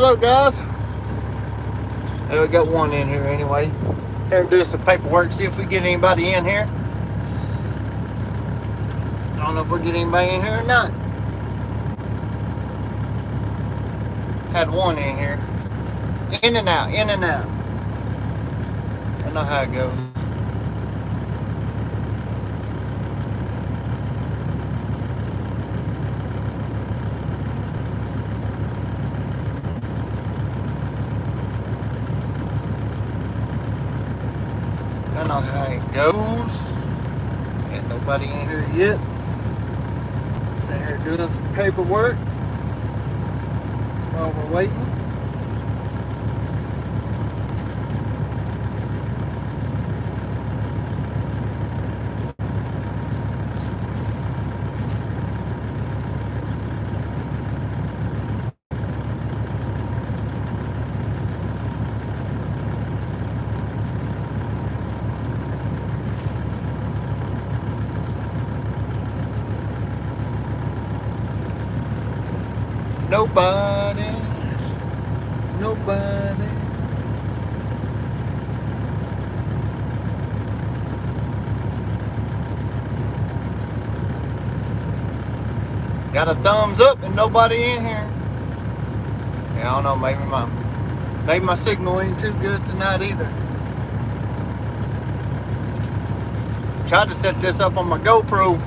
what up, guys? Hey, we got one in here anyway. Here and do some paperwork, see if we get anybody in here. I don't know if we get anybody in here or not. Had one in here. In and out, in and out. I know how it goes. I know how it goes. Ain't nobody in here yet. Sitting here doing some paperwork while we're waiting. Nobody. Got a thumbs up and nobody in here. Yeah, I don't know, maybe my signal ain't too good tonight either. Tried to set this up on my GoPro,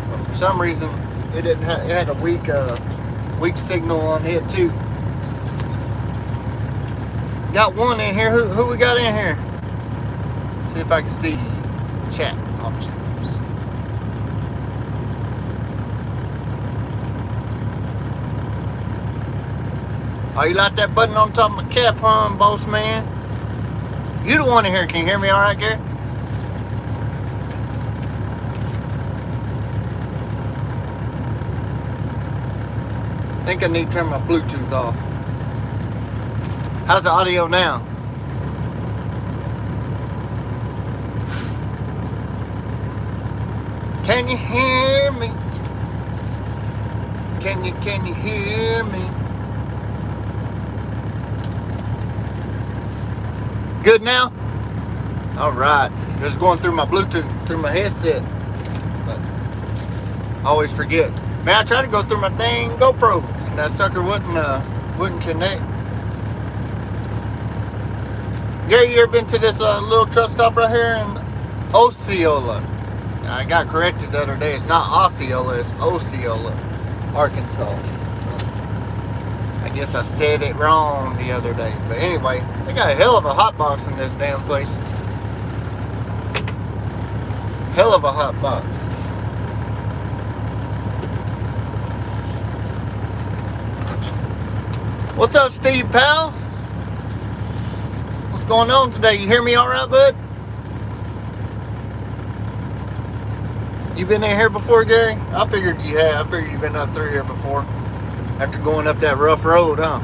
but for some reason it didn't have, it had a weak signal on it too. Got one in here. Who we got in here? See if I can see chat options. Oh, you like that button on top of my cap, huh, boss man? You the one in here. Can you hear me all right, Gary? I think I need to turn my Bluetooth off. How's the audio now? Can you hear me? Can you hear me? Good now? All right. Just going through my Bluetooth, through my headset. But I always forget. Man, I tried to go through my dang GoPro, and that sucker wouldn't connect. Gary, you ever been to this little truck stop right here in Osceola? I got corrected the other day. It's not Osceola, it's Osceola, Arkansas. I guess I said it wrong the other day. But anyway, they got a hell of a hot box in this damn place. Hell of a hot box. What's up, Steve Powell? What's going on today? You hear me all right, bud? You been in here before, Gary? I figured you had. I figured you've been up through here before. After going up that rough road, huh?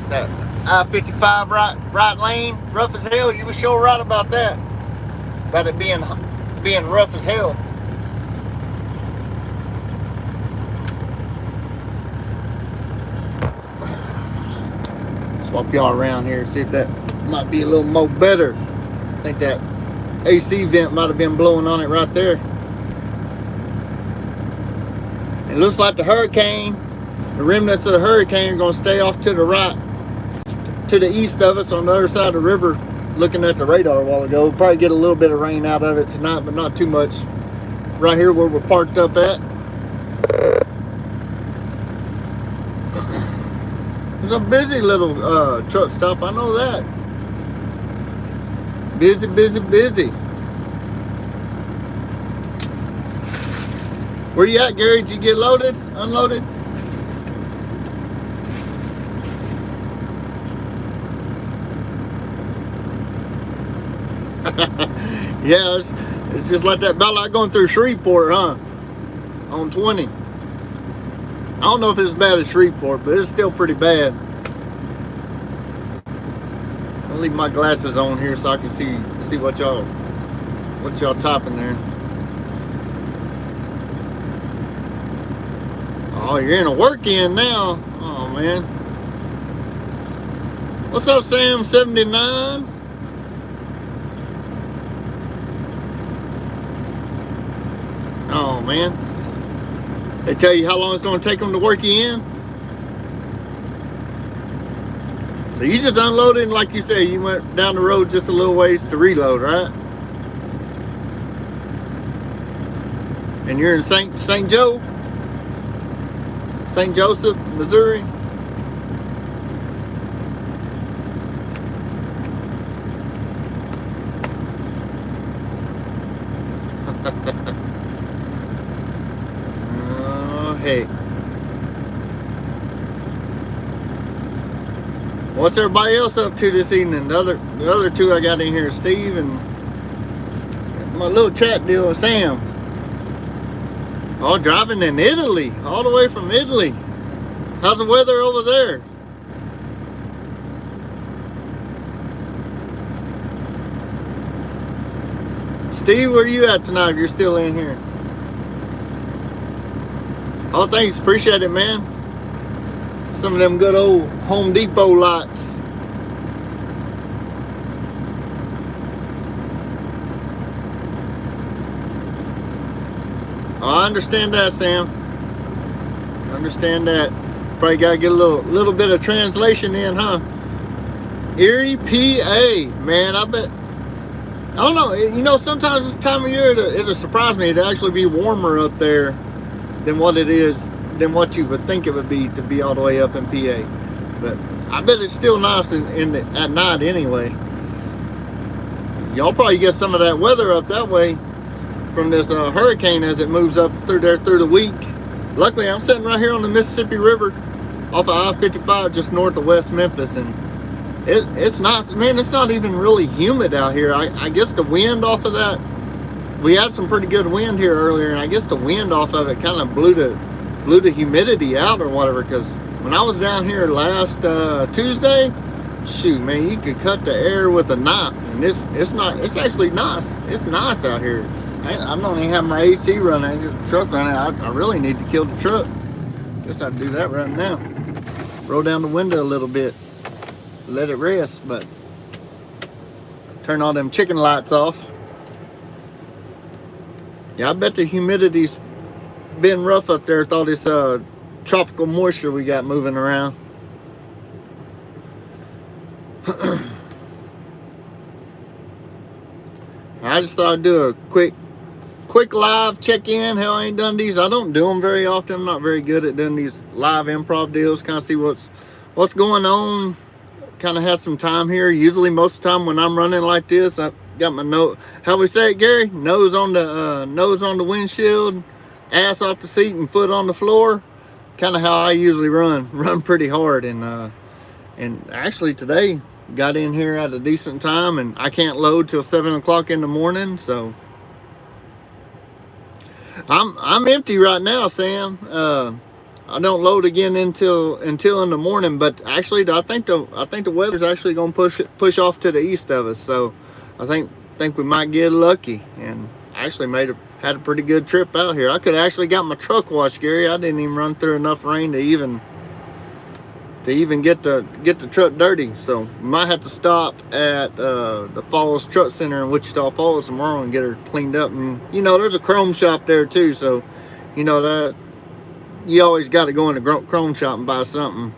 That I-55 right lane, rough as hell. You were sure right about that. About it being rough as hell. Swap y'all around here, see if that might be a little more better. I think that AC vent might have been blowing on it right there. It looks like the hurricane, the remnants of the hurricane are going to stay off to the right, to the east of us on the other side of the river. Looking at the radar a while ago, we'll probably get a little bit of rain out of it tonight, but not too much. Right here where we're parked up at. It's a busy little truck stop, I know that. Busy, busy, busy. Where you at, Gary? Did you get loaded? Unloaded? Yeah, it's just like that. About like going through Shreveport, huh? On 20. I don't know if it's as bad as Shreveport, but it's still pretty bad. I'll leave my glasses on here so I can see what y'all typing there. Oh, you're in a work in now. Oh man. What's up, Sam 79? Oh, man. They tell you how long it's going to take them to work you in? So you just unloaded, and like you said, you went down the road just a little ways to reload, right? And you're in St. Joe? St. Joseph, Missouri? Oh, hey. What's everybody else up to this evening? The other two I got in here, Steve and my little chat deal with Sam. All driving in Italy, all the way from Italy. How's the weather over there? Steve, where you at tonight if you're still in here? Oh, thanks. Appreciate it, man. Some of them good old Home Depot lights. Oh, I understand that, Sam. I understand that. Probably got to get a little bit of translation in, huh? Erie, PA. Man, I bet. I don't know. You know, sometimes this time of year, it'll surprise me. It'll actually be warmer up there than what it is, than what you would think it would be to be all the way up in PA. But I bet it's still nice at night anyway. Y'all probably get some of that weather up that way from this hurricane as it moves up through there through the week. Luckily, I'm sitting right here on the Mississippi River off of I-55 just north of West Memphis, and it's nice. Man, it's not even really humid out here. I guess the wind off of that, we had some pretty good wind here earlier, and I guess the wind off of it kind of blew the humidity out or whatever, because when I was down here last Tuesday, shoot, man, you could cut the air with a knife, and it's actually nice. It's nice out here. I don't even have my AC running, the truck running. I really need to kill the truck. Guess I'd do that right now. Roll down the window a little bit, let it rest, but turn all them chicken lights off. Yeah, I bet the humidity's been rough up there with all this tropical moisture we got moving around. I just thought I'd do a quick live check-in. Hell, I ain't done these. I don't do them very often. I'm not very good at doing these live improv deals. Kind of see what's going on. Kind of have some time here. Usually, most of the time when I'm running like this, I got my nose. How we say it, Gary? Nose on the windshield, ass off the seat, and foot on the floor. Kind of how I usually run pretty hard. And actually today got in here at a decent time, and I can't load till 7 o'clock in the morning, so I'm empty right now, Sam. I don't load again until in the morning, but actually I think the weather's actually gonna push off to the east of us, so I think we might get lucky, and actually had a pretty good trip out here. I could have actually got my truck washed, Gary. I didn't even run through enough rain to even get the truck dirty, so we might have to stop at the Falls Truck Center in Wichita Falls tomorrow and get her cleaned up. And you know, there's a chrome shop there too, so you know that you always got to go in the chrome shop and buy something.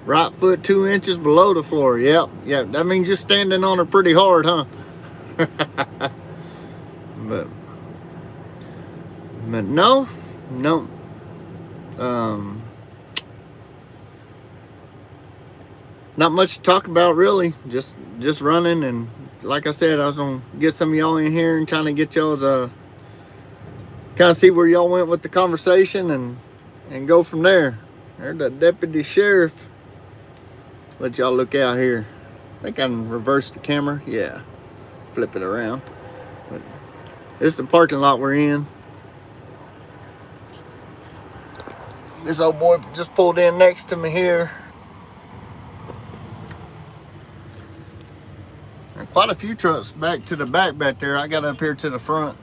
Right foot 2 inches below the floor. Yep, that means you're standing on her pretty hard, huh? but no. Not much to talk about, really. Just running, and like I said, I was gonna get some of y'all in here and kind of get y'all's kind of see where y'all went with the conversation and go from there. There's the deputy sheriff. Let y'all look out here. I think I can reverse the camera. Yeah, flip it around. But this is the parking lot we're in. This old boy just pulled in next to me here. Quite a few trucks back to the back there. I got up here to the front.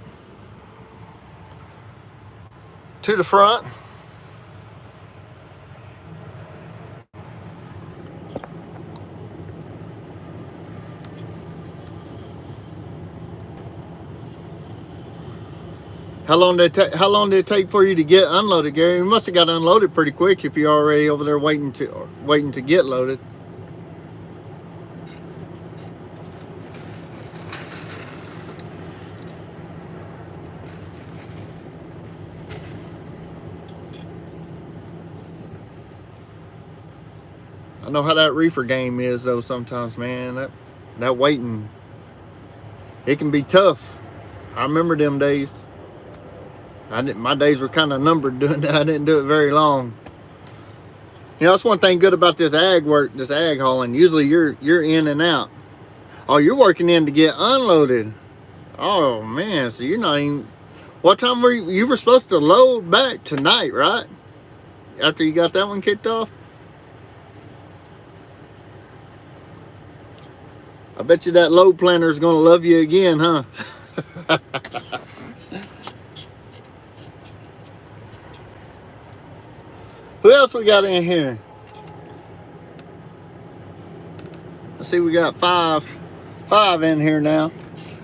How long did it take for you to get unloaded, Gary? You must have got unloaded pretty quick if you're already over there waiting to get loaded. I know how that reefer game is though sometimes, man. That waiting, it can be tough. I remember them days. My days were kind of numbered doing that. I didn't do it very long. You know, that's one thing good about this ag work, this ag hauling. Usually you're in and out. Oh, you're working in to get unloaded. Oh man, so you're not even. What time were you were supposed to load back tonight, right? After you got that one kicked off? I bet you that load planner is going to love you again, huh? Who else we got in here? Let's see, we got five in here now.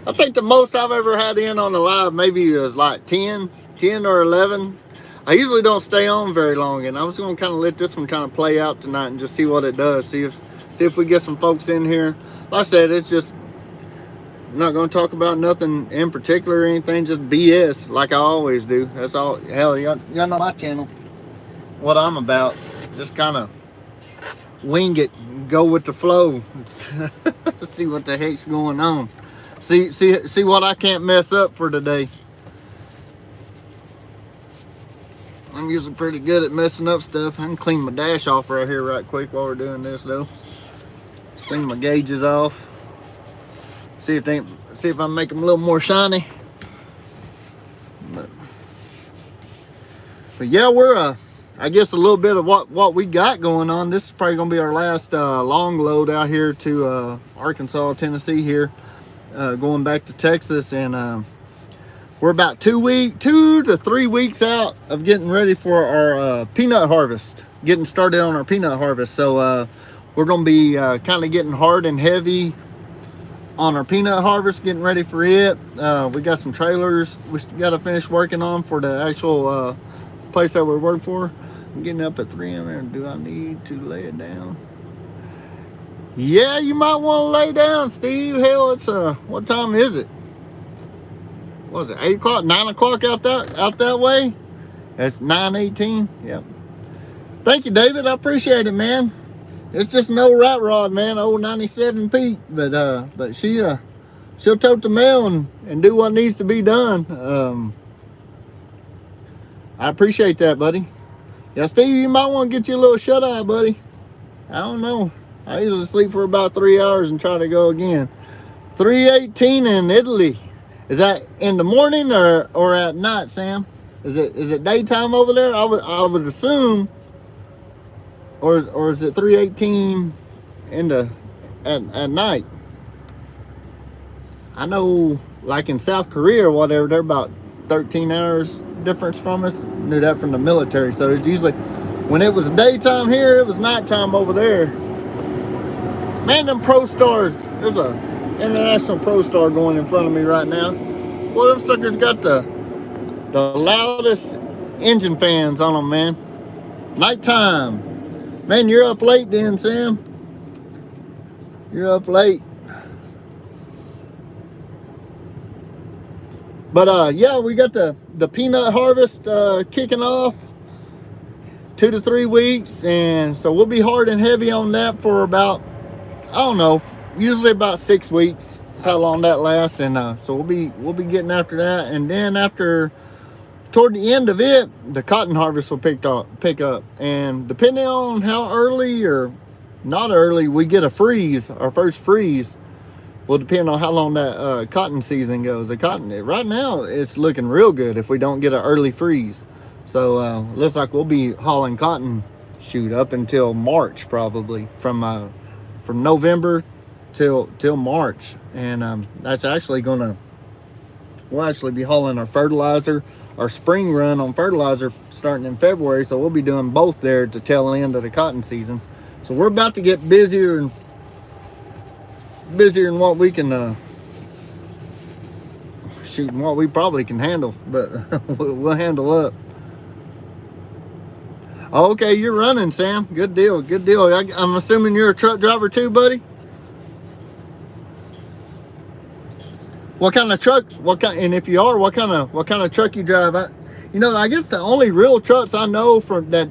I think the most I've ever had in on the live maybe was like 10 or 11. I usually don't stay on very long, and I was going to kind of let this one kind of play out tonight and just see what it does. See if we get some folks in here. Like I said, it's just I'm not going to talk about nothing in particular or anything, just BS like I always do. That's all. Hell, y'all know my channel. What I'm about, just kind of wing it, go with the flow, see what the heck's going on, see what I can't mess up for today. I'm usually pretty good at messing up stuff. I can clean my dash off right here right quick while we're doing this though. Clean my gauges off, see if I make them a little more shiny. But yeah, we're I guess a little bit of what we got going on. This is probably going to be our last long load out here to Arkansas, Tennessee here, going back to Texas. And we're about 2 to 3 weeks out of getting ready for our peanut harvest, getting started on our peanut harvest. So we're going to be kind of getting hard and heavy on our peanut harvest, getting ready for it. We got some trailers we got to finish working on for the actual place that we work for. I'm getting up at 3 a.m. Do I need to lay it down? Yeah, you might want to lay down, Steve. Hell, it's what time is it? What is it? 8 o'clock, 9 o'clock out that way? That's 9:18. Yep. Thank you, David. I appreciate it, man. It's just no rat rod, man. Old 97 Pete, but she'll tote the mail and do what needs to be done. I appreciate that, buddy. Yeah, Steve, you might want to get you a little shut-eye, buddy. I don't know. I usually sleep for about 3 hours and try to go again. 3:18 in Italy. Is that in the morning or at night, Sam? Is it daytime over there? I would assume. Or is it 3:18 at night? I know, like in South Korea or whatever, they're about 13 hours difference from us. Knew that from the military. So it's usually when it was daytime here, it was nighttime over there. Man, them Pro Stars. There's a International Pro Star going in front of me right now. Well, them suckers got the loudest engine fans on them, man. Nighttime. Man, you're up late then, Sam. You're up late. But yeah, we got the peanut harvest kicking off 2 to 3 weeks, and so we'll be hard and heavy on that for about, I don't know, usually about 6 weeks. That's how long that lasts, and so we'll be getting after that, and then after toward the end of it, the cotton harvest will pick up, and depending on how early or not early we get a freeze, our first freeze, will depend on how long that cotton season goes. The cotton, right now, it's looking real good if we don't get an early freeze. So looks like we'll be hauling cotton shoot up until March, probably from November till March, and that's actually we'll actually be hauling our fertilizer, our spring run on fertilizer starting in February. So we'll be doing both there at the tail end of the cotton season. So we're about to get busier than what we can shooting what we probably can handle, but we'll handle up. Okay, you're running, Sam. Good deal, good deal. I'm assuming you're a truck driver too, buddy? What kind of truck? And if you are, what kind of truck you drive? I guess the only real trucks I know from that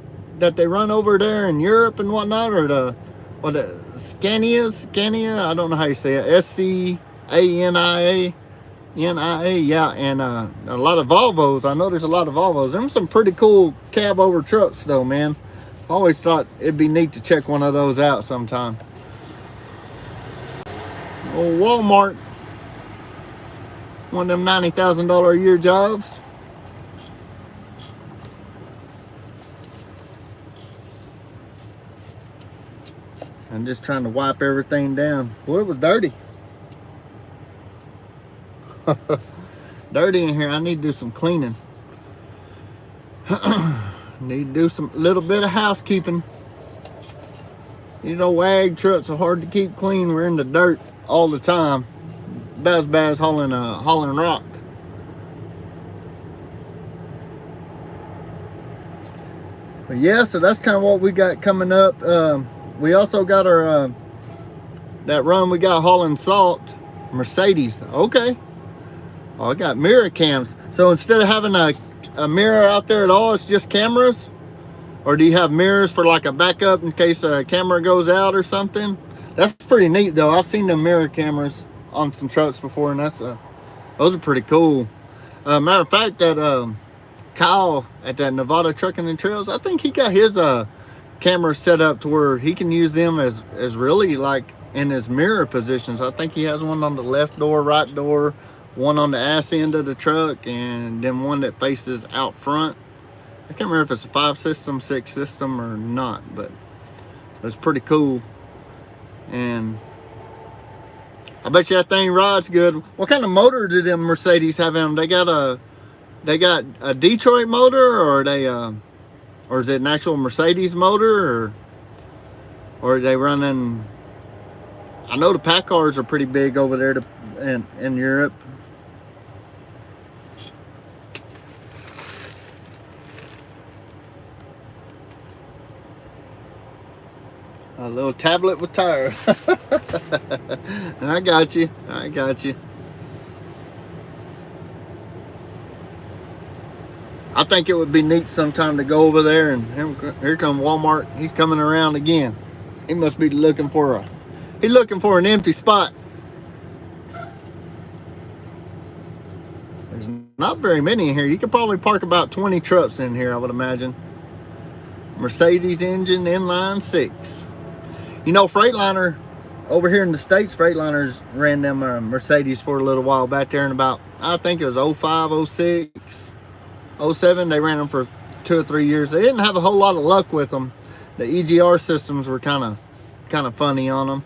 they run over there in Europe and whatnot are the Scania. I don't know how you say it. Scania. Yeah, and a lot of Volvos. I know there's a lot of Volvos. There's some pretty cool cab over trucks though, man. I always thought it'd be neat to check one of those out sometime. Old Walmart. One of them $90,000 a year jobs. I'm just trying to wipe everything down. Boy, it was dirty. Dirty in here. I need to do some cleaning. Need to do some little bit of housekeeping. Ag trucks are hard to keep clean. We're in the dirt all the time. Baz hauling rock. But yeah, so that's kind of what we got coming up. We also got our that run we got hauling salt. Mercedes. Okay. Oh, I got mirror cams. So instead of having a mirror out there at all, it's just cameras? Or do you have mirrors for like a backup in case a camera goes out or something? That's pretty neat though. I've seen the mirror cameras on some trucks before, and those are pretty cool. Matter of fact, that Kyle at that Nevada Trucking and Trails, I think he got his camera set up to where he can use them as really like in his mirror positions. I think he has one on the left door, right door, one on the ass end of the truck, and then one that faces out front. I can't remember if it's a 5 system, 6 system or not, but it's pretty cool. And I bet you that thing rides good. What kind of motor do them Mercedes have in them? They got a Detroit motor, or or is it an actual Mercedes motor, or are they running? I know the pack cars are pretty big over there in Europe. A little tablet with tire. I got you. I think it would be neat sometime to go over there, and here comes Walmart. He's coming around again. He must be looking for an empty spot. There's not very many in here. You could probably park about 20 trucks in here, I would imagine. Mercedes engine inline 6. Freightliner over here in the States, Freightliners ran them Mercedes for a little while back there in about, I think it was 05, 06, 07. They ran them for 2 or 3 years. They didn't have a whole lot of luck with them. The EGR systems were kind of funny on them.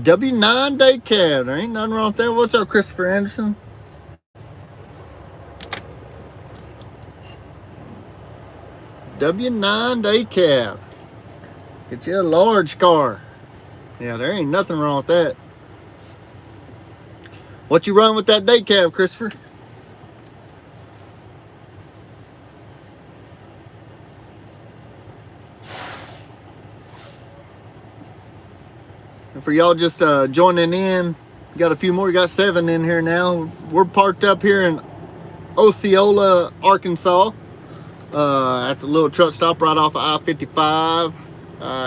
W9 day cab. There ain't nothing wrong with that. What's up, Christopher Anderson? W9 day cab. Get you a large car. Yeah, there ain't nothing wrong with that. What you run with that day cab, Christopher? And for y'all just joining in, got a few more. We got 7 in here now. We're parked up here in Osceola, Arkansas. At the little truck stop right off of I-55.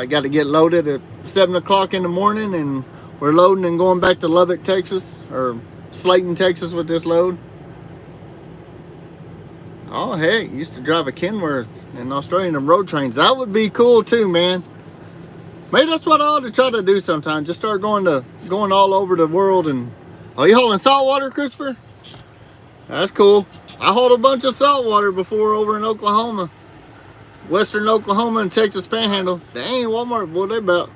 Got to get loaded at 7 o'clock in the morning, and we're loading and going back to Lubbock, Texas, or Slayton, Texas with this load. Oh, hey, used to drive a Kenworth in Australia in the road trains. That would be cool too, man. Maybe that's what I ought to try to do sometime. Just start going all over the world. And oh, you hauling salt water, Christopher? That's cool. I hauled a bunch of salt water before over in Oklahoma. Western Oklahoma and Texas Panhandle. Dang, Walmart, boy, they about.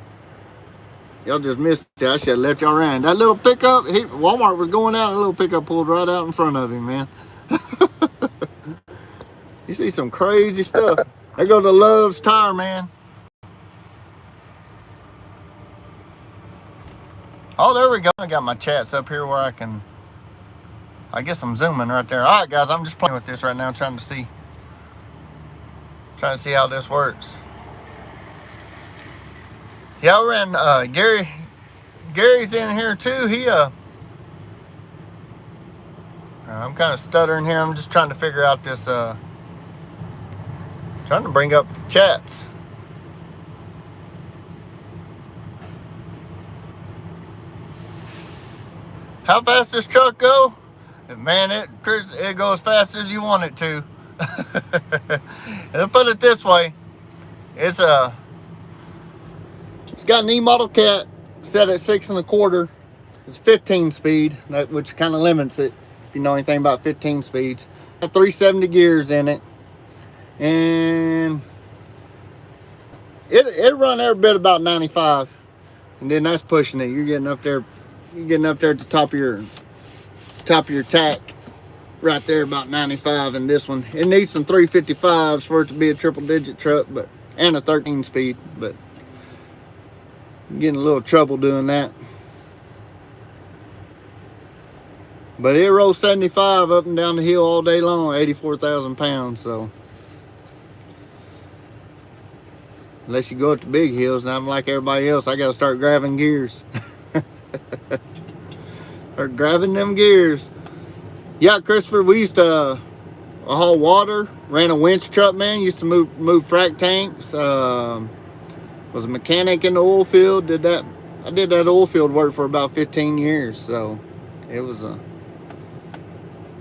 Y'all just missed it. I should have left y'all around. That little pickup, Walmart was going out, a little pickup pulled right out in front of him, man. You see some crazy stuff. There go the Love's Tire, man. Oh, there we go. I got my chats up here where I guess I'm zooming right there. All right, guys, I'm just playing with this right now, trying to see how this works. Yeah, we're in, Gary's in here too. I'm kind of stuttering here. I'm just trying to figure out this, trying to bring up the chats. How fast does this truck go? Man, it goes as fast as you want it to. And put it this way, it's got an E-model cat set at 6 1/4. It's 15 speed, which kind of limits it if you know anything about 15 speeds. 370 gears in it, and it run every bit about 95, and then that's pushing it. You're getting up there. You're getting up there at the top of your tack, right there about 95. And this one, it needs some 355s for it to be a triple-digit truck, and a 13 speed. But I'm getting a little trouble doing that. But it rolls 75 up and down the hill all day long, 84,000 pounds. So unless you go up the big hills, and I'm like everybody else, I got to start grabbing gears. Or grabbing them gears. Yeah, Christopher, we used to haul water, ran a winch truck, man. Used to move frac tanks. Was a mechanic in the oil field. I did that oil field work for about 15 years. So it was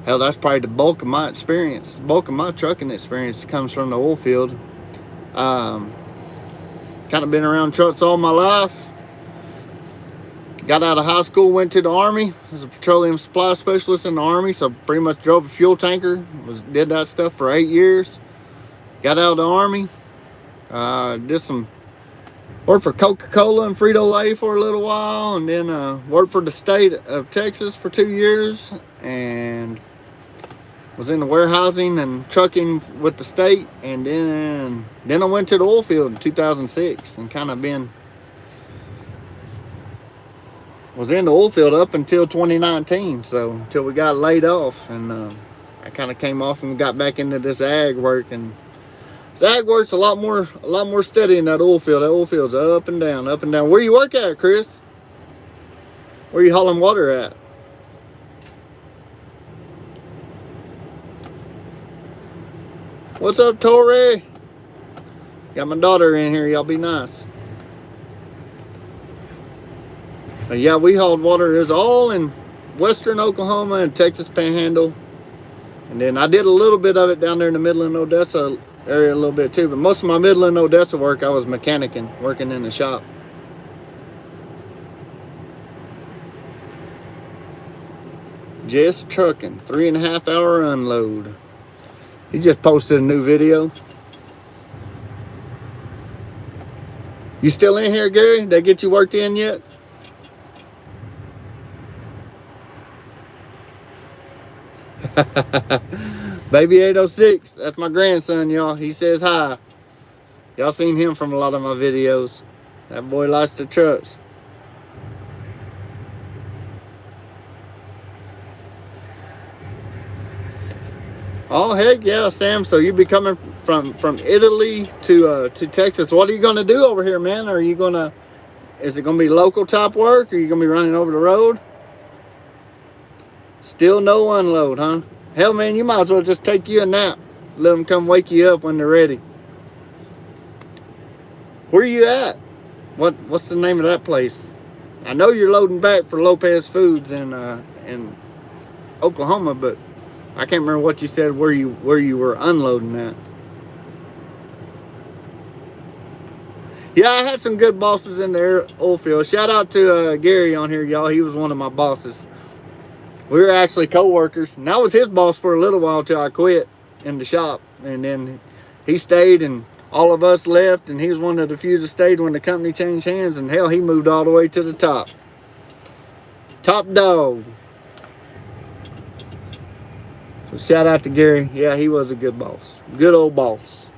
hell, that's probably the bulk of my experience. The bulk of my trucking experience comes from the oil field. Kind of been around trucks all my life. Got out of high school, went to the Army as a petroleum supply specialist in the Army, so pretty much drove a fuel tanker, did that stuff for 8 years. Got out of the Army, did some work for Coca-Cola and Frito-Lay for a little while, and then worked for the state of Texas for 2 years, and was in the warehousing and trucking with the state, and then I went to the oil field in 2006 and kind of was in the oil field up until 2019, so until we got laid off, and I kind of came off and got back into this ag work. And this ag work's a lot more steady in that oil field. That oil field's up and down, up and down. Where you work at, Chris? Where you hauling water at? What's up, Tori? Got my daughter in here. Y'all be nice. Yeah, we hauled water. It was all in western Oklahoma and Texas Panhandle. And then I did a little bit of it down there in the Midland, Odessa area a little bit too. But most of my Midland, Odessa work, I was mechanicking, working in the shop. Just trucking. 3.5 hour unload. He just posted a new video. You still in here, Gary? Did they get you worked in yet? Baby 806, that's my grandson, y'all. He says hi. Y'all seen him from a lot of my videos. That boy likes the trucks. Oh, heck yeah, Sam. So you be coming from Italy to Texas. What are you gonna do over here, man? Is it gonna be local type work, or are you gonna be running over the road? Still no unload, huh? Hell, man, you might as well just take you a nap. Let them come wake you up when they're ready. Where you at? What's the name of that place? I know you're loading back for Lopez Foods in Oklahoma, but I can't remember what you said where you were unloading at. Yeah, I had some good bosses in the oil field. Shout out to Gary on here, y'all. He was one of my bosses. We were actually co-workers, and I was his boss for a little while till I quit in the shop. And then he stayed, and all of us left, and he was one of the few that stayed when the company changed hands. And hell, he moved all the way to the top. Top dog. So shout out to Gary. Yeah, he was a good boss. Good old boss.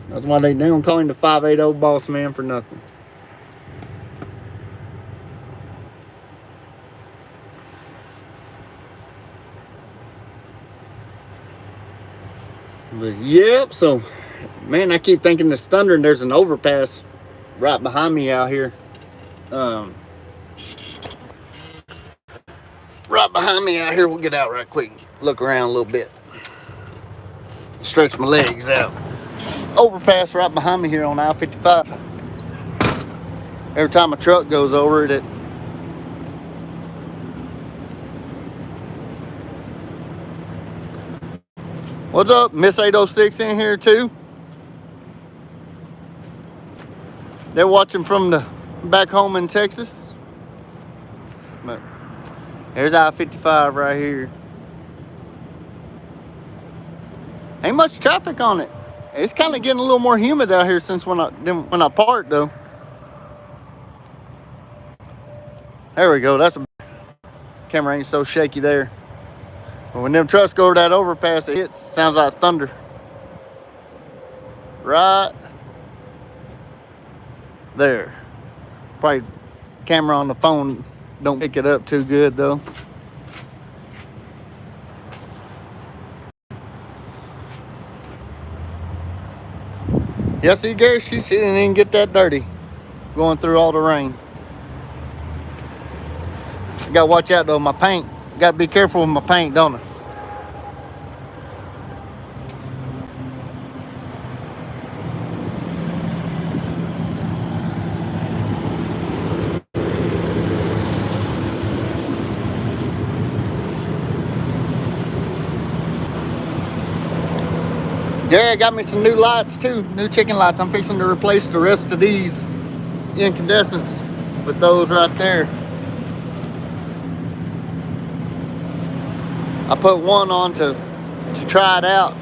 That's why they don't call him the 580 boss man for nothing. But yep, so man, I keep thinking it's thunder and there's an overpass right behind me out here. Right behind me out here. We'll get out right quick, look around a little bit, stretch my legs out. Overpass right behind me here on I-55. Every time a truck goes over it, what's up, Miss 806 in here too? They're watching from the back home in Texas. But there's I-55 right here. Ain't much traffic on it. It's kind of getting a little more humid out here since when I parked though. There we go. That's a camera ain't so shaky there. But when them trucks go over that overpass, it hits. Sounds like thunder. Right there. Probably camera on the phone don't pick it up too good though. Yeah, see, Gary, she didn't even get that dirty going through all the rain. I gotta watch out though, my paint. Gotta be careful with my paint, don't I? Gary got me some new lights too, new chicken lights. I'm fixing to replace the rest of these incandescents with those right there. I put one on to try it out,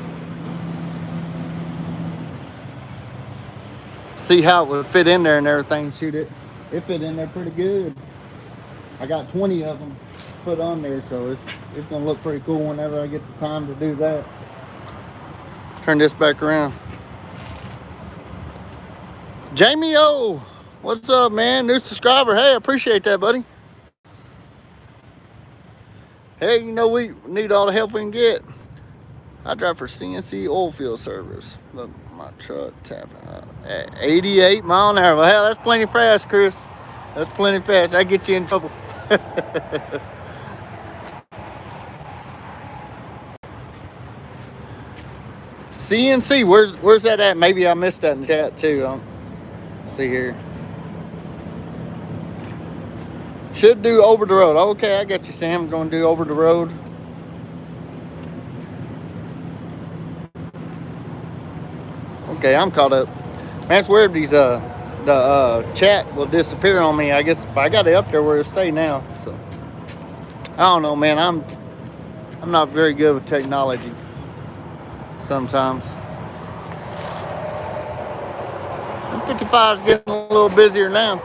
see how it would fit in there and everything. Shoot, it fit in there pretty good. I got 20 of them put on there, so it's gonna look pretty cool whenever I get the time to do that. Turn this back around. Jamie O, what's up, man? New subscriber. Hey, I appreciate that, buddy. Hey, you know, we need all the help we can get. I drive for CNC Oilfield Service. Look, my truck tapping out at 88 mile an hour. Well, hell, that's plenty fast, Chris. That's plenty fast. I get you in trouble. CNC, where's that at? Maybe I missed that in the chat too. See here. Should do over the road. Okay, I got you, Sam. I'm going to do over the road. Okay, I'm caught up. That's weird. The chat will disappear on me. I guess I got it up there where it stay now. So I don't know, man. I'm not very good with technology. Sometimes. 55 is getting a little busier now.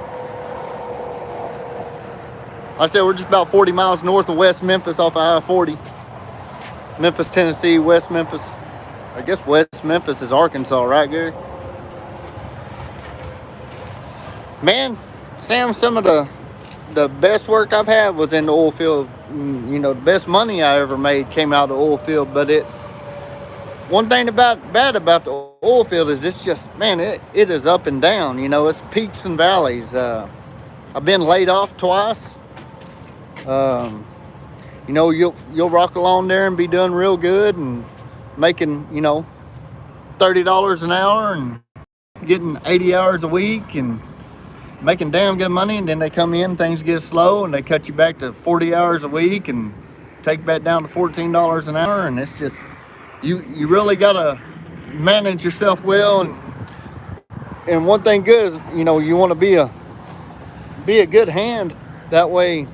Like I said, we're just about 40 miles north of West Memphis off of I-40. Memphis, Tennessee, West Memphis. I guess West Memphis is Arkansas, right, Gary? Man, Sam, some of the best work I've had was in the oil field. You know, the best money I ever made came out of the oil field. But one thing bad about the oil field is it's just, man, it is up and down. You know, it's peaks and valleys. I've been laid off twice. You know, you'll rock along there and be doing real good and making, you know, $30 an hour and getting 80 hours a week and making damn good money, and then they come in, things get slow, and they cut you back to 40 hours a week and take back down to $14 an hour. And it's just, you really gotta manage yourself well. And one thing good is, you know, you want to be a good hand. That way,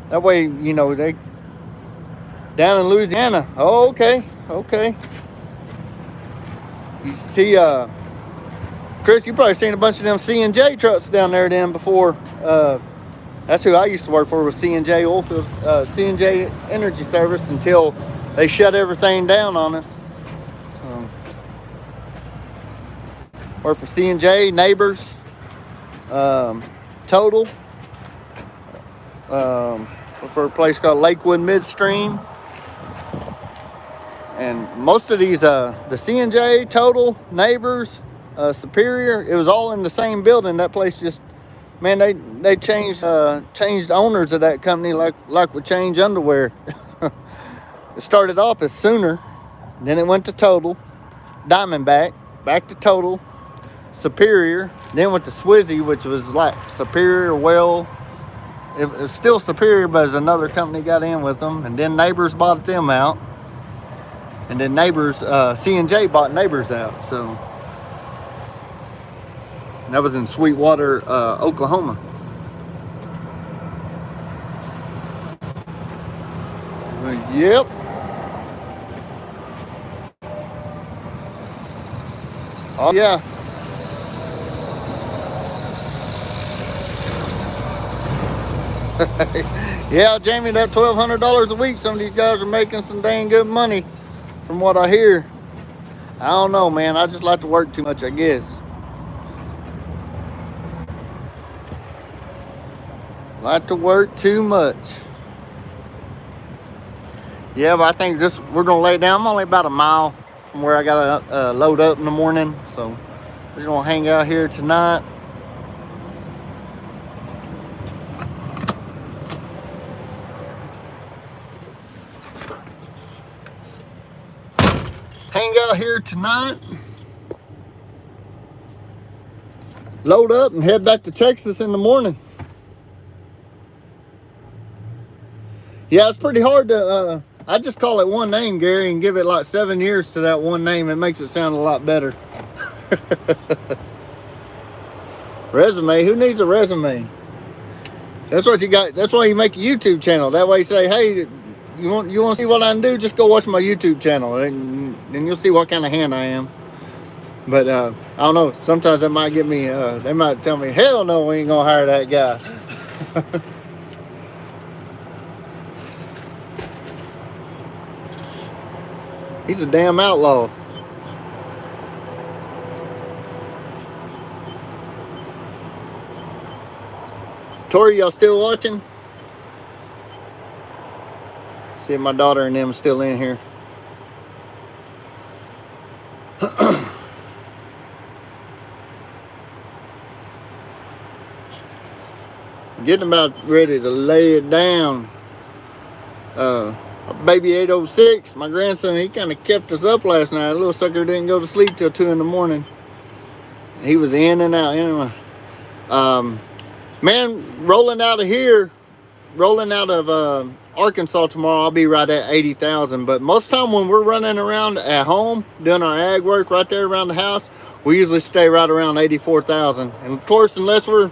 you know, they down in Louisiana. Oh, okay. You see, Chris, you probably seen a bunch of them C&J trucks down there then before. That's who I used to work for, was C&J Oilfield, C&J Energy Service, until they shut everything down on us. Worked for C&J, Neighbors, Total. For a place called Lakewood Midstream. And most of these, the C&J, Total, Neighbors, Superior, it was all in the same building. That place just, man, they changed owners of that company like we change underwear. It started off as Sooner, then it went to Total, Diamondback, back to Total, Superior, then went to Swizzy, which was like Superior. Well, it was still Superior, but as another company got in with them, and then Neighbors bought them out, and then Neighbors, C&J bought Neighbors out. So that was in Sweetwater, Oklahoma. Yep. Oh yeah. Yeah, Jamie, that $1,200 a week, some of these guys are making some dang good money from what I hear. I don't know, man. I just like to work too much, I guess. Like to work too much. Yeah, but I think we're gonna lay down. I'm only about a mile from where I gotta load up in the morning, so we're gonna hang out here tonight. Hang out here tonight, load up, and head back to Texas in the morning. Yeah, it's pretty hard to, I just call it one name, Gary, and give it like 7 years to that one name. It makes it sound a lot better. Resume, who needs a resume? That's what you got. That's why you make a YouTube channel. That way you say, hey, you want to see what I can do? Just go watch my YouTube channel, and you'll see what kind of hand I am. But I don't know. Sometimes that might get me, they might tell me, hell no, we ain't going to hire that guy. He's a damn outlaw. Tori, y'all still watching? See if my daughter and them still in here. Getting about ready to lay it down. Baby 806, my grandson, he kind of kept us up last night. The little sucker didn't go to sleep till 2 in the morning. He was in and out. Anyway, man, rolling out of Arkansas tomorrow, I'll be right at 80,000. But most of the time when we're running around at home doing our ag work right there around the house, we usually stay right around 84,000. And of course, unless we're,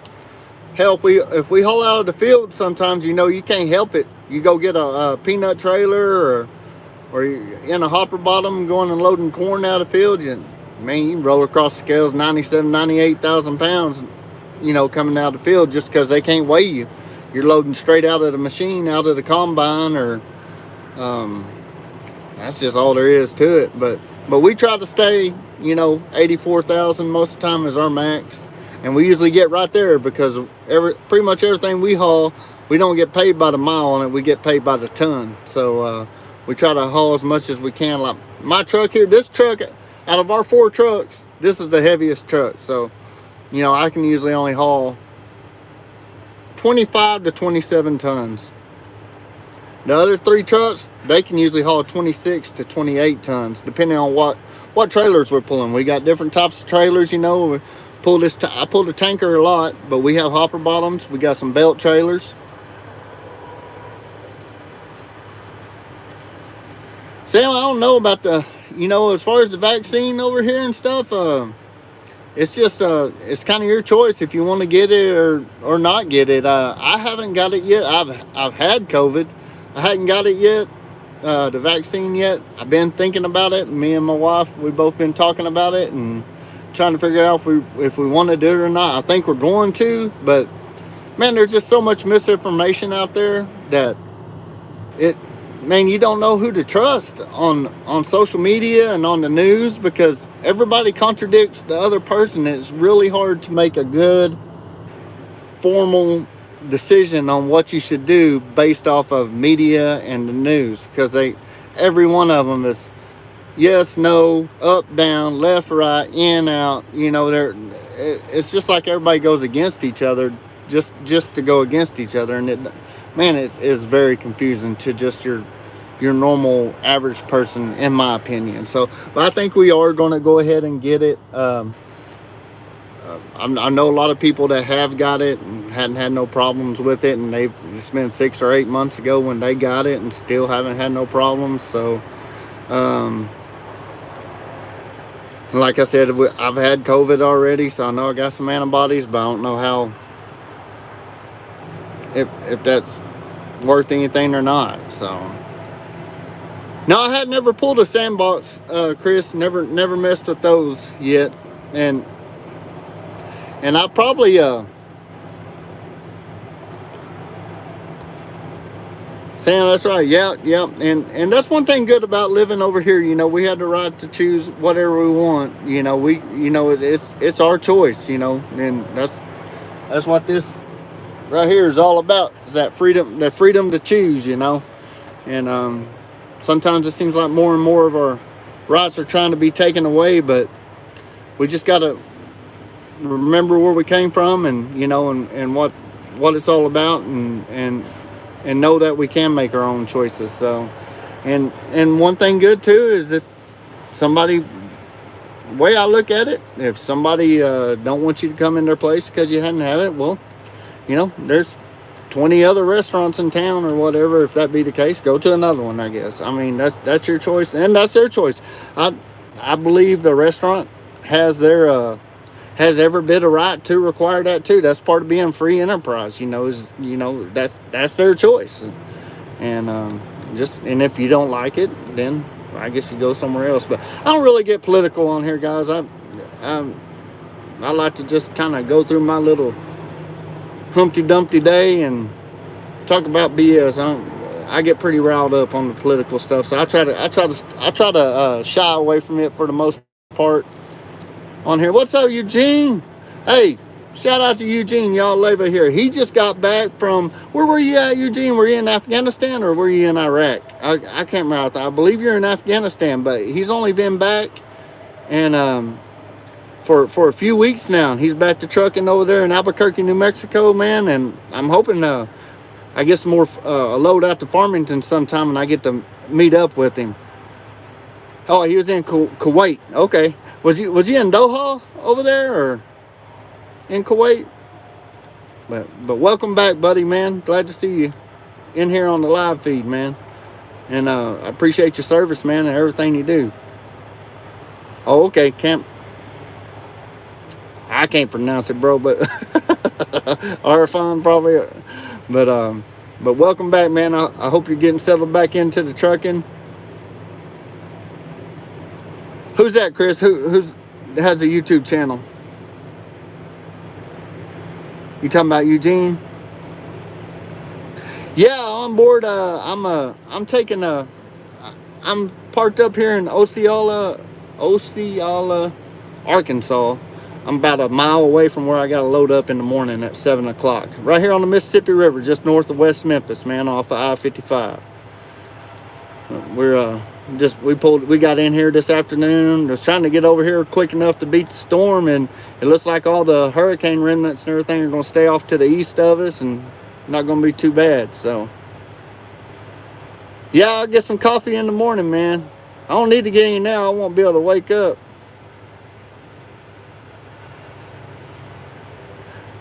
hell, if we haul out of the field, sometimes, you can't help it. You go get a peanut trailer or you're in a hopper bottom going and loading corn out of the field, man, you can roll across the scales 97, 98,000 pounds, coming out of the field just because they can't weigh you. You're loading straight out of the machine, out of the combine, or that's just all there is to it. But we try to stay, 84,000 most of the time is our max. And we usually get right there because pretty much everything we haul, we don't get paid by the mile on it. We get paid by the ton. So we try to haul as much as we can. Like my truck here, this truck, out of our 4 trucks, this is the heaviest truck. So, I can usually only haul 25 to 27 tons. The other 3 trucks, they can usually haul 26 to 28 tons, depending on what trailers we're pulling. We got different types of trailers, I pull the tanker a lot, but we have hopper bottoms. We got some belt trailers. Sam, I don't know about as far as the vaccine over here and stuff, it's just, it's kind of your choice if you want to get it or not get it. I haven't got it yet. I've had COVID. I hadn't got it yet, the vaccine yet. I've been thinking about it. Me and my wife, we've both been talking about it and trying to figure out if we want to do it or not. I think we're going to, but man, there's just so much misinformation out there that you don't know who to trust on social media and on the news, because everybody contradicts the other person. It's really hard to make a good formal decision on what you should do based off of media and the news, because every one of them is yes, no, up, down, left, right, in, out. You know, it's just like everybody goes against each other, just to go against each other, and man, it's very confusing to just your normal average person, in my opinion. So, but I think we are going to go ahead and get it. I know a lot of people that have got it and hadn't had no problems with it, and it's been 6 or 8 months ago when they got it and still haven't had no problems. So, um, like I said, I've had COVID already, so I know I got some antibodies, but I don't know how if that's worth anything or not. So, no, I had never pulled a sandbox, Chris. Never messed with those yet, and I probably Sam, that's right. Yeah, yeah. And that's one thing good about living over here. You know, we had the right to choose whatever we want. You know, it's our choice. You know, and that's what this right here is all about. Is that freedom to choose. You know, and sometimes it seems like more and more of our rights are trying to be taken away, but we just got to remember where we came from, and you know, and what it's all about, and know that we can make our own choices. So, and one thing good too is if somebody, way I look at it, if somebody don't want you to come in their place because you hadn't have it, well, you know, there's 20 other restaurants in town or whatever. If that be the case, go to another one, I guess. I mean, that's your choice, and that's their choice. I believe the restaurant has their has every bit of right to require that too. That's part of being free enterprise. You know, that's their choice, and and if you don't like it, then I guess you go somewhere else. But I don't really get political on here, guys. I like to just kind of go through my little Humpty Dumpty day and talk about BS. I get pretty riled up on the political stuff, so I try to shy away from it for the most part on here. What's up, Eugene? Hey, shout out to Eugene, y'all over here. He just got back from, where were you at, Eugene? Were you in Afghanistan or were you in Iraq? I can't remember. I believe you're in Afghanistan, but he's only been back and for a few weeks now. He's back to trucking over there in Albuquerque, New Mexico, man, and I'm hoping I get some more a load out to Farmington sometime and I get to meet up with him. Oh, he was in Kuwait. Okay. Was he in Doha over there or in Kuwait? But welcome back, buddy, man. Glad to see you in here on the live feed, man. And I appreciate your service, man, and everything you do. Oh, okay. I can't pronounce it, bro, but Arfan probably. But welcome back, man. I hope you're getting settled back into the trucking. Who's that, Chris? Who has a YouTube channel? You talking about Eugene? Yeah, on board. I'm parked up here in Osceola, Arkansas. I'm about a mile away from where I got to load up in the morning at 7 o'clock. Right here on the Mississippi River, just north of West Memphis, man, off of I-55. We got in here this afternoon. Was trying to get over here quick enough to beat the storm, and it looks like all the hurricane remnants and everything are going to stay off to the east of us and not going to be too bad. So, yeah, I'll get some coffee in the morning, man. I don't need to get any now. I won't be able to wake up.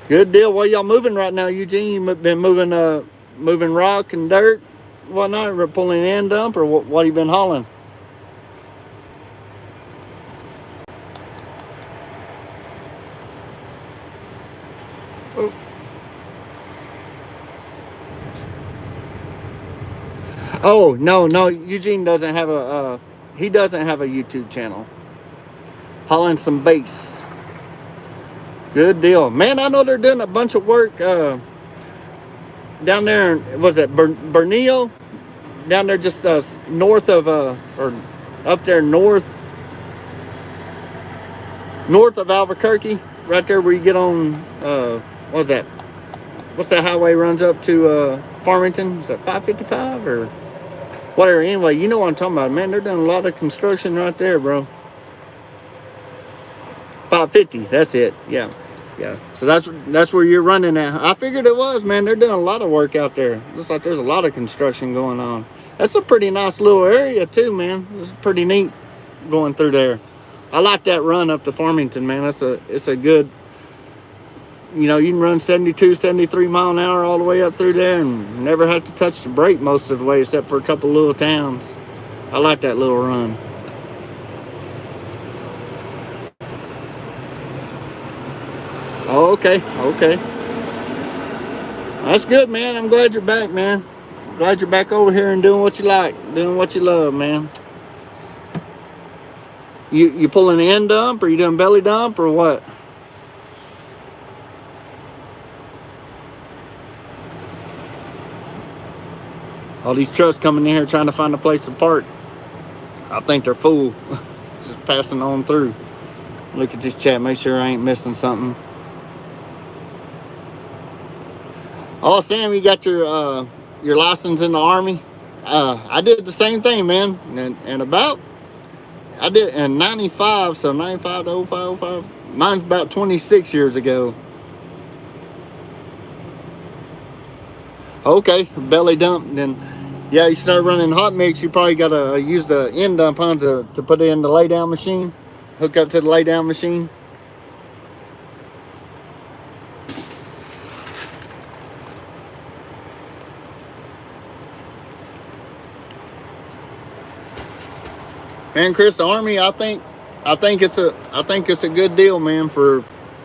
Good deal. Well, y'all moving right now, Eugene? You been moving rock and dirt, whatnot, or pulling end dump, or what have you been hauling? Oh, no, Eugene doesn't have he doesn't have a YouTube channel. Hauling some bass. Good deal. Man, I know they're doing a bunch of work down there, was it Bernillo? Down there just north of, or up there north of Albuquerque, right there where you get on, what's that? What's that highway runs up to Farmington? Is that 555 or? Whatever, anyway, you know what I'm talking about, man. They're doing a lot of construction right there, bro. 550, that's it. Yeah. Yeah. So that's where you're running at. I figured it was, man. They're doing a lot of work out there. Looks like there's a lot of construction going on. That's a pretty nice little area too, man. It's pretty neat going through there. I like that run up to Farmington, man. It's a good, you know, you can run 72, 73 mile an hour all the way up through there and never have to touch the brake most of the way except for a couple little towns. I like that little run. Oh, okay. Okay. That's good, man. I'm glad you're back, man. Glad you're back over here and doing what you like, doing what you love, man. You pulling the end dump, or you doing belly dump, or what? All these trucks coming in here trying to find a place to park. I think they're full. Just passing on through. Look at this chat, make sure I ain't missing something. Oh, Sam, you got your license in the Army? I did the same thing, man. And about, I did in 95, so 95 to 05. Mine's about 26 years ago. Okay, belly dump. Then, yeah, you start running hot mix, you probably got to use the end dump on to put it in the lay down machine. Hook up to the lay down machine. Man, Chris, the Army, I think it's a good deal, man,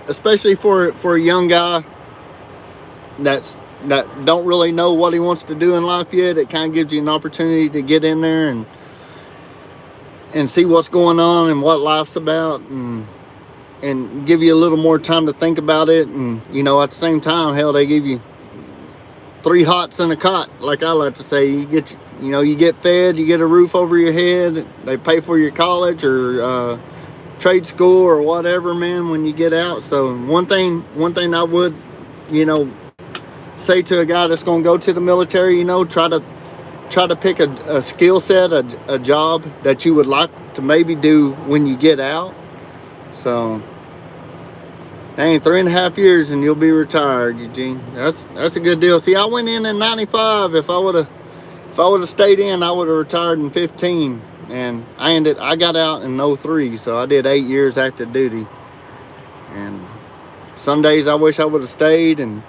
especially for a young guy that don't really know what he wants to do in life yet. It kind of gives you an opportunity to get in there and see what's going on and what life's about, and give you a little more time to think about it. And, you know, at the same time, hell, they give you 3 hots and a cot, like I like to say. You get fed, you get a roof over your head, they pay for your college or trade school or whatever, man, when you get out. So one thing I would, you know, say to a guy that's going to go to the military, you know, try to pick a skill set, a job that you would like to maybe do when you get out. So, dang, 3.5 years and you'll be retired, Eugene. That's a good deal. See, I went in 95. If I would have stayed in, I would have retired in 15. And I got out in 03, so I did 8 years active duty. And some days I wish I would have stayed and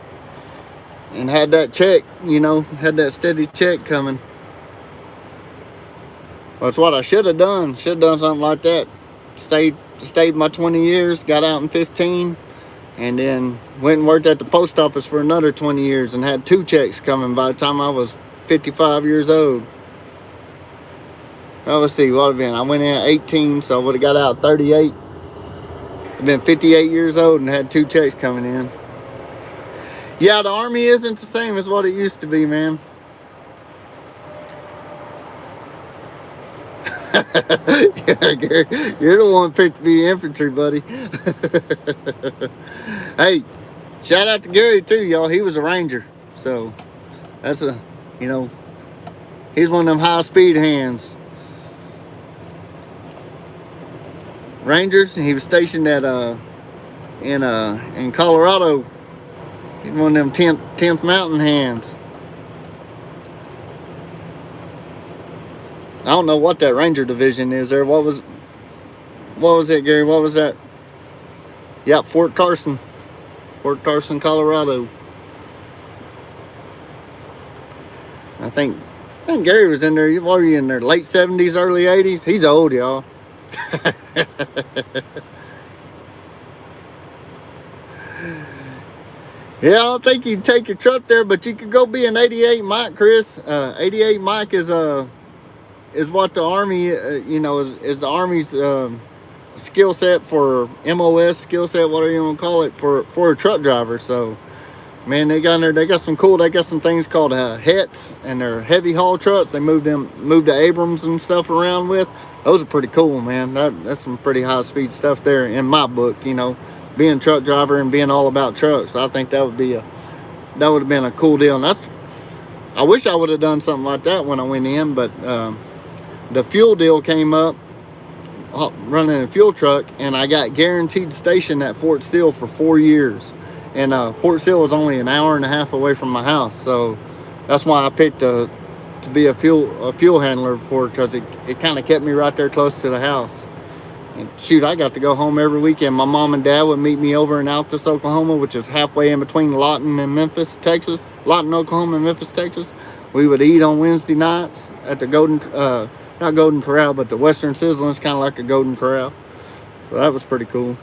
had that check, you know, had that steady check coming. That's what I should have done. Should have done something like that. Stayed my 20 years, got out in 15, and then went and worked at the post office for another 20 years and had 2 checks coming by the time I was 55 years old. Well, let's see, what have been? I went in at 18, so I would have got out 38. I've been 58 years old and had 2 checks coming in. Yeah, the Army isn't the same as what it used to be, man. Yeah, Gary, you're the one picked to be infantry, buddy. Hey, shout out to Gary too, y'all. He was a Ranger, so that's you know, he's one of them high-speed hands. Rangers, and he was stationed at in Colorado. He's one of them 10th Mountain hands. I don't know what that Ranger division is there. What was it, Gary? What was that? Yep, Fort Carson, Colorado. I think Gary was in there. What were you in there? Late 70s, early 80s? He's old, y'all. Yeah, I don't think you'd take your truck there, but you could go be an 88 Mike, Chris. 88 Mike is what the Army, you know, is the Army's skill set for MOS skill set, whatever you want to call it, for a truck driver. So, man, they got some things called HETs, and they're heavy haul trucks. They moved to Abrams and stuff around with. Those are pretty cool, man. That's some pretty high speed stuff there in my book, you know. Being a truck driver and being all about trucks, I think that would have been a cool deal. And I wish I would have done something like that when I went in, but the fuel deal came up, running a fuel truck, and I got guaranteed station at Fort Steele for 4 years. And Fort Steele was only an hour and a half away from my house, so that's why I picked to be a fuel handler for it, because it kind of kept me right there close to the house. And shoot, I got to go home every weekend. My mom and dad would meet me over in Altus, Oklahoma, which is halfway in between Lawton and Memphis, Texas. Lawton, Oklahoma, and Memphis, Texas. We would eat on Wednesday nights at the not Golden Corral, but the Western Sizzling is kind of like a Golden Corral. So that was pretty cool.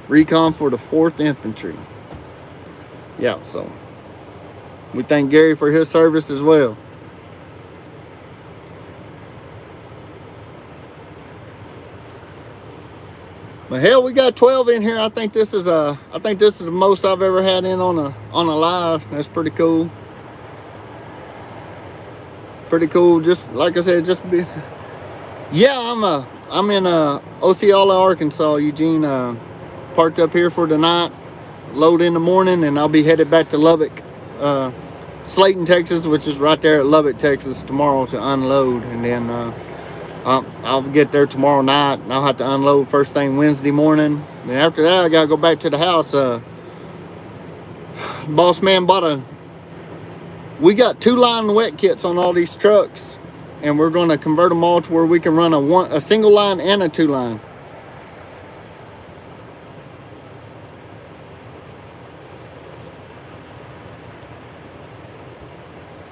Recon for the 4th Infantry. Yeah, so we thank Gary for his service as well. But hell, we got 12 in here. I think this is the most I've ever had in on a live. That's pretty cool. Pretty cool. Just like I said, yeah, I'm in Osceola, Arkansas, Eugene. Parked up here for the night, load in the morning, and I'll be headed back to Lubbock, Slayton, Texas, which is right there at Lubbock, Texas, tomorrow to unload. And then I'll get there tomorrow night, and I'll have to unload first thing Wednesday morning. And after that, I gotta go back to the house. Boss man we got 2-line wet kits on all these trucks, and we're going to convert them all to where we can run a single line and a 2-line.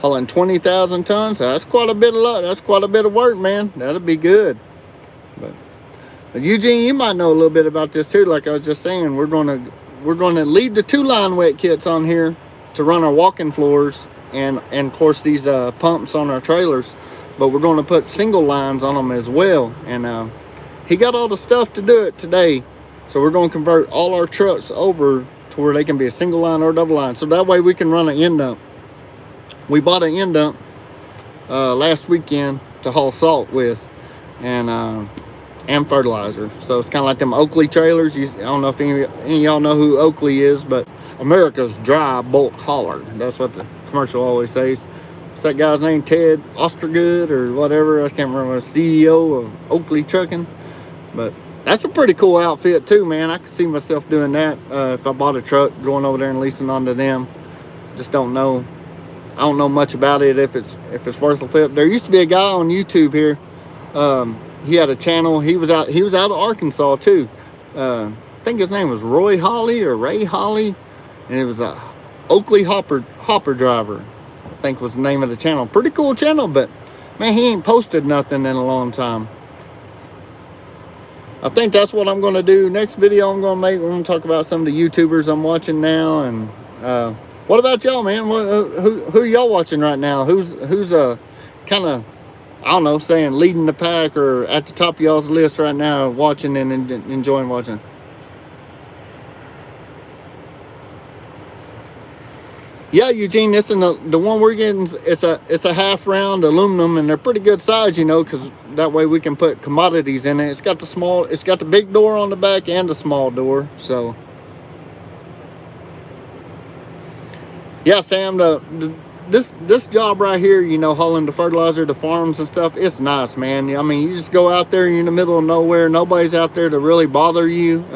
Hauling 20,000 tons. That's quite a bit of That's quite a bit of work, man. That'll be good. But Eugene, you might know a little bit about this too. Like I was just saying, we're going to leave the 2-line wet kits on here to run our walking floors and of course these pumps on our trailers. But we're going to put single lines on them as well. And he got all the stuff to do it today. So we're going to convert all our trucks over to where they can be a single line or double line. So that way we can run an end dump. We bought an end dump last weekend to haul salt with, and fertilizer. So it's kind of like them Oakley trailers. I don't know if any of y'all know who Oakley is, but America's dry bulk hauler. That's what the commercial always says. What's that guy's name? Ted Ostergood or whatever. I can't remember. CEO of Oakley Trucking. But that's a pretty cool outfit too, man. I could see myself doing that if I bought a truck, going over there and leasing onto them. Just don't know. I don't know much about it, if it's worth a flip. There used to be a guy on YouTube here. He had a channel. He was out of Arkansas too. I think his name was Roy Holly or Ray Holly, and it was a Oakley hopper driver, I think was the name of the channel. Pretty cool channel, but man, he ain't posted nothing in a long time. I think that's what I'm going to do. Next video I'm going to make, we're going to talk about some of the YouTubers I'm watching now. And what about y'all, man? Who y'all watching right now? Who's kind of, I don't know, saying leading the pack or at the top of y'all's list right now, watching and enjoying watching? Yeah, Eugene, this is the one we're getting. It's a half round aluminum, and they're pretty good size, you know, because that way we can put commodities in it. It's got the big door on the back and the small door. So yeah, Sam, this job right here, you know, hauling the fertilizer to farms and stuff, it's nice, man. I mean, you just go out there, you're in the middle of nowhere, nobody's out there to really bother you.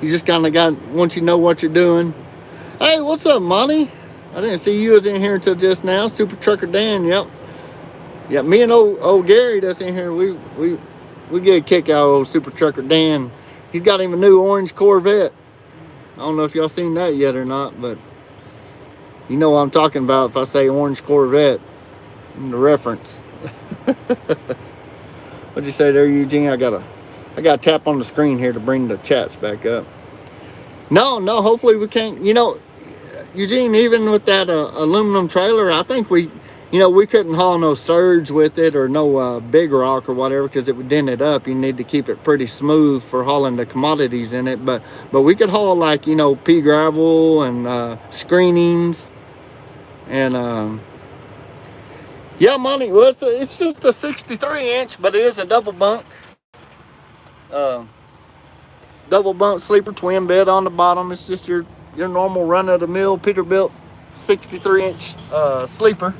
You just kind of once you know what you're doing. Hey, what's up, Monty? I didn't see you was in here until just now. Super Trucker Dan, yep. Yeah, me and old Gary that's in here, we get a kick out of old Super Trucker Dan. He's got him a new orange Corvette. I don't know if y'all seen that yet or not, but you know what I'm talking about if I say orange Corvette in the reference. What'd you say there, Eugene? I gotta tap on the screen here to bring the chats back up. No, hopefully we can't, you know, Eugene, even with that aluminum trailer, I think we couldn't haul no surge with it or no big rock or whatever, because it would dent it up. You need to keep it pretty smooth for hauling the commodities in it. But we could haul, like, you know, pea gravel and screenings and yeah, Monty. Well, it's just a 63-inch, but it is a double bunk. Double bunk sleeper, twin bed on the bottom. It's just your normal run-of-the-mill Peterbilt 63-inch sleeper.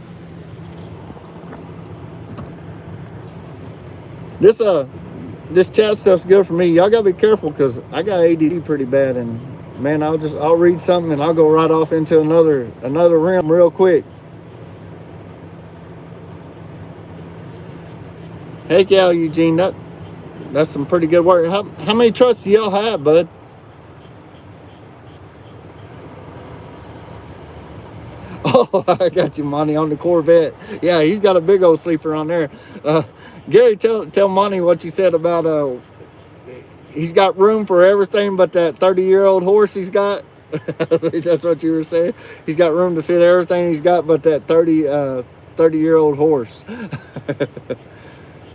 This chat stuff's good for me. Y'all gotta be careful because I got ADD pretty bad, and man, I'll read something and I'll go right off into another realm real quick. Heck yeah, Eugene, that's some pretty good work. How many trucks do y'all have, bud? Oh, I got you, Monty, on the Corvette. Yeah, he's got a big old sleeper on there. Gary, tell Monty what you said about he's got room for everything but that 30-year-old horse he's got. I think that's what you were saying. He's got room to fit everything he's got but that 30-year-old horse.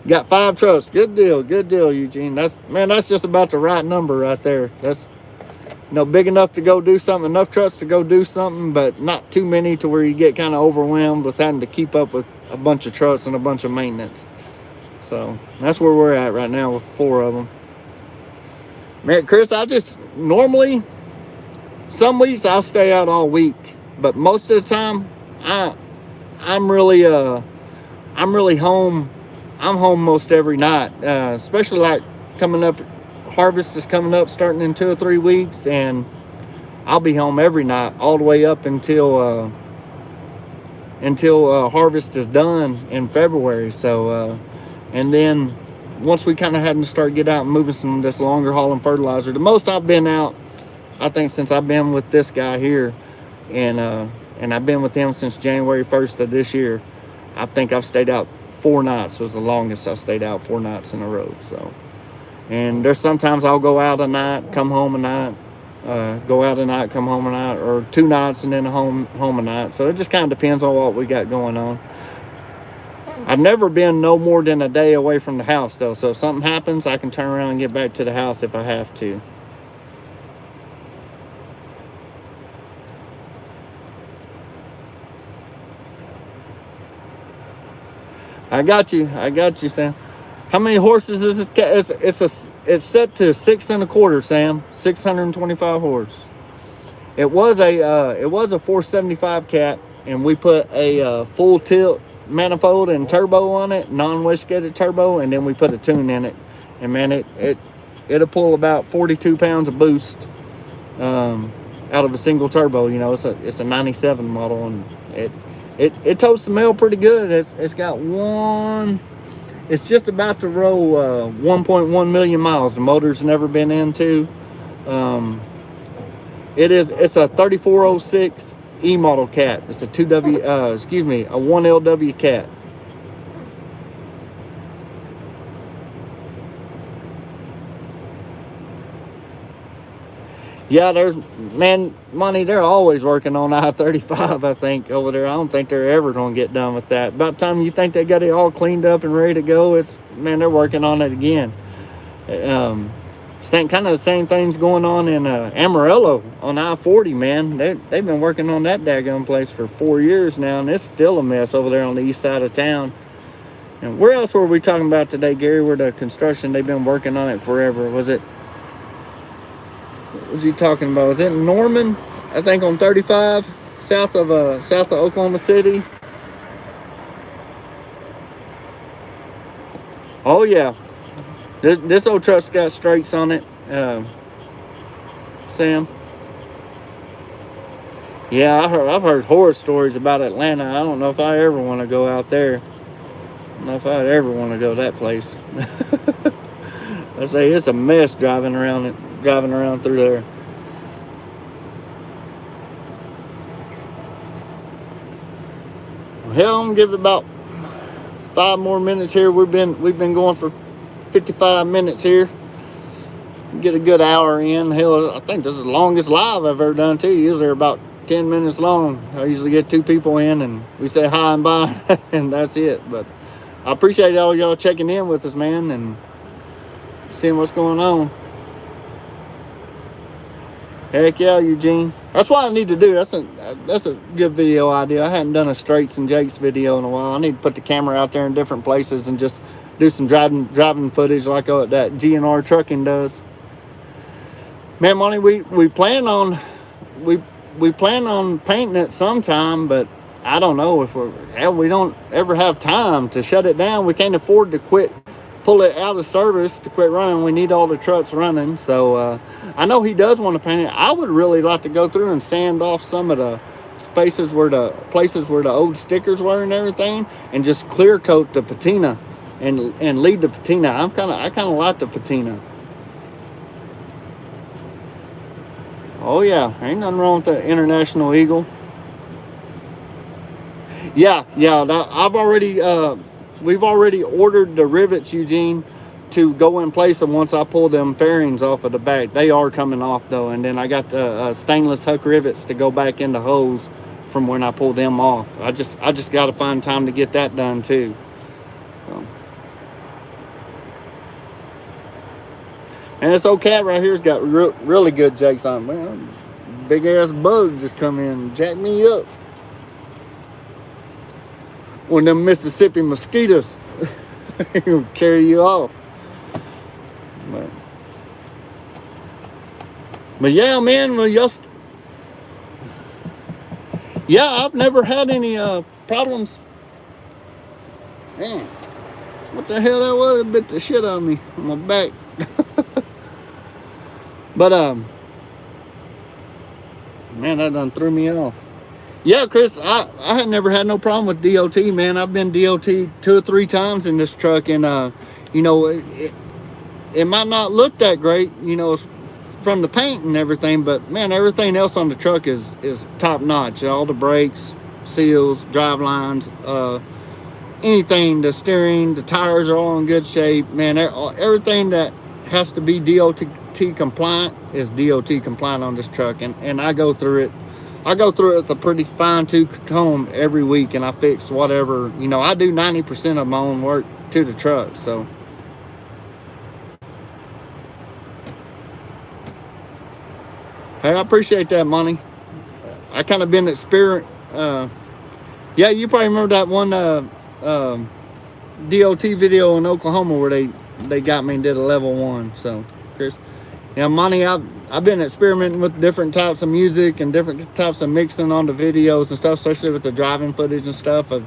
Got 5 trucks. Good deal, Eugene. That's just about the right number right there. That's big enough to go do something, enough trucks to go do something, but not too many to where you get kind of overwhelmed with having to keep up with a bunch of trucks and a bunch of maintenance. So that's where we're at right now with 4 of them. Man, Chris, I just normally some weeks I'll stay out all week, but most of the time I'm really home. I'm home most every night, especially like coming up. Harvest is coming up, starting in 2 or 3 weeks, and I'll be home every night all the way up until harvest is done in February. So, and then once we kind of had to start get out and moving some of this longer hauling fertilizer, the most I've been out, I think, since I've been with this guy here, and I've been with him since January 1st of this year. I think I've stayed out 4 nights. Was the longest I stayed out 4 nights in a row. So, and there's sometimes I'll go out a night, come home a night, go out a night, come home a night, or 2 nights and then home a night. So it just kind of depends on what we got going on. I've never been no more than a day away from the house though. So if something happens, I can turn around and get back to the house if I have to. I got you, Sam. How many horses is this cat? It's set to 6 1/4, Sam. 625 horse. It was a 475 cat, and we put a full tilt manifold and turbo on it, non-wastegate turbo, and then we put a tune in it. And man, it'll pull about 42 pounds of boost out of a single turbo. It's a 97 model, and it totes the mail pretty good. It's got one. It's just about to roll 1.1 million miles. The motor's never been into. It's a 3406 E model cat. It's a 1LW cat. Yeah, Money, they're always working on I-35, I think, over there. I don't think they're ever going to get done with that. About the time you think they got it all cleaned up and ready to go, they're working on it again. Kind of the same things going on in Amarillo on I-40, man. They've been working on that daggone place for 4 years now, and it's still a mess over there on the east side of town. And where else were we talking about today, Gary, where the construction, they've been working on it forever? What was you talking about? Was it Norman? I think on 35, south of Oklahoma City. Oh yeah, this old truck's got strakes on it, Sam. Yeah, I've heard horror stories about Atlanta. I don't know if I ever want to go out there. I don't know if I'd ever want to go to that place. I say it's a mess driving around through there. Well, hell, I'm gonna give it about 5 more minutes here. We've been going for 55 minutes here. Get a good hour in. Hell, I think this is the longest live I've ever done too. Usually they're about 10 minutes long. I usually get 2 people in and we say hi and bye and that's it. But I appreciate all y'all checking in with us, man, and seeing what's going on. Heck yeah, Eugene. That's what I need to do. That's a good video idea. I hadn't done a Straights and Jakes video in a while. I need to put the camera out there in different places and just do some driving footage like that GNR Trucking does. Man, Monty, we plan on we plan on painting it sometime, but I don't know if we don't ever have time to shut it down. We can't afford to pull it out of service to quit running. We need all the trucks running. So I know he does want to paint it. I would really like to go through and sand off some of the places where the old stickers were and everything, and just clear coat the patina and leave the patina. I kind of like the patina. Oh yeah, ain't nothing wrong with the International Eagle. Yeah. We've already ordered the rivets, Eugene, to go in place. And once I pull them fairings off of the back, they are coming off though. And then I got the stainless huck rivets to go back in the hose from when I pull them off. I just got to find time to get that done too. So. And this old cat right here's got really good jakes on. Man, big ass bug just come in and jack me up. One of them Mississippi mosquitoes will carry you off. But yeah, man, yeah, I've never had any problems. Man, what the hell that was? It bit the shit out of me on my back. But man, that done threw me off. Yeah, Chris, I had never had no problem with DOT, man. I've been DOT 2 or 3 times in this truck, and you know, it might not look that great, you know, from the paint and everything, but man, everything else on the truck is top notch. All the brakes, seals, drive lines, anything, the steering, the tires are all in good shape, man. Everything that has to be DOT compliant is DOT compliant on this truck, and I go through it with a pretty fine-tooth comb every week, and I fix whatever, you know. I do 90% of my own work to the truck, so. Hey, I appreciate that, Money. I kind of been experienced. Yeah, you probably remember that one DOT video in Oklahoma where they got me and did a level 1. So, Chris, yeah, Money, I've been experimenting with different types of music and different types of mixing on the videos and stuff, especially with the driving footage and stuff. Of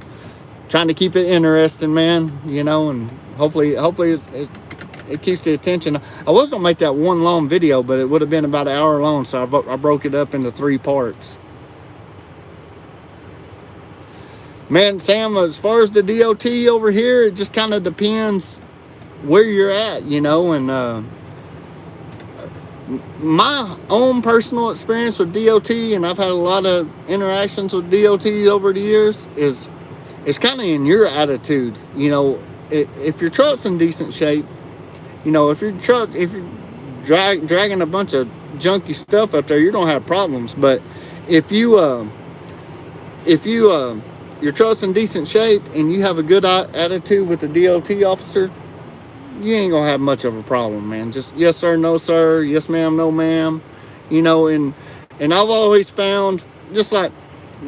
trying to keep it interesting, man. You know, and hopefully it keeps the attention. I was gonna make that one long video, but it would have been about an hour long, so I broke it up into 3 parts. Man, Sam, as far as the DOT over here, it just kind of depends where you're at, you know. And my own personal experience with DOT, and I've had a lot of interactions with DOT over the years, is it's kind of in your attitude. You know, if your truck's in decent shape, you know, if you're dragging a bunch of junky stuff up there, you're gonna have problems. But if your truck's in decent shape and you have a good attitude with the DOT officer, you ain't gonna have much of a problem, man. Just yes sir, no sir, yes ma'am, no ma'am, you know. And I've always found, just like